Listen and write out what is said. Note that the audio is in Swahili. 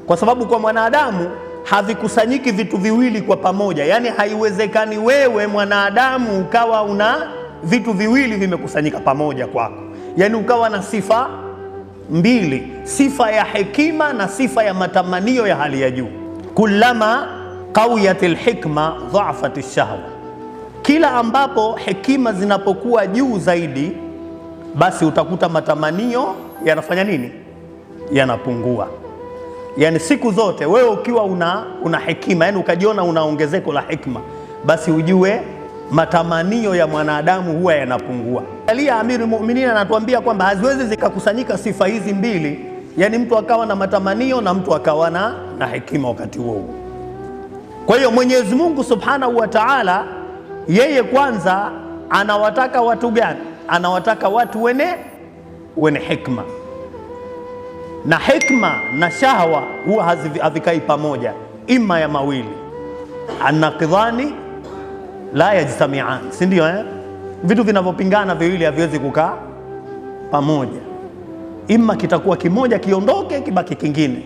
kwa sababu kwa mwanadamu havikusanyiki vitu viwili kwa pamoja. Yani haiwezekani wewe mwanadamu ukawa una vitu viwili vimekusanyika pamoja kwako, yani ukawa na sifa mbili, sifa ya hekima na sifa ya matamanio ya hali ya juu. Kullama qawiyatil hikma dha'afatish shahwa, kila ambapo hekima zinapokuwa juu zaidi, basi utakuta matamanio yanafanya nini? Yanapungua. Yani siku zote wewe ukiwa una hekima, yani ukajiona una ongezeko la hikma, basi ujue matamanio ya mwanadamu huwa yanapungua. Alia Amirul Mu'minin anatuambia kwamba haziwezi zikakusanyika sifa hizi mbili, yani mtu akawa na matamanio na mtu akawa na hekima wakati huo. Kwa hiyo Mwenyezi Mungu Subhanahu wa Ta'ala, yeye kwanza anawataka watu gani? Anawataka watu wene hikma, na hikma na shahwa huwa havikai pamoja, ima ya mawili, an-naqidhani la yajtami'an, si ndio Vitu vinavyopingana viwili haviwezi kukaa pamoja, ima kitakuwa kimoja kiondoke kibaki kingine.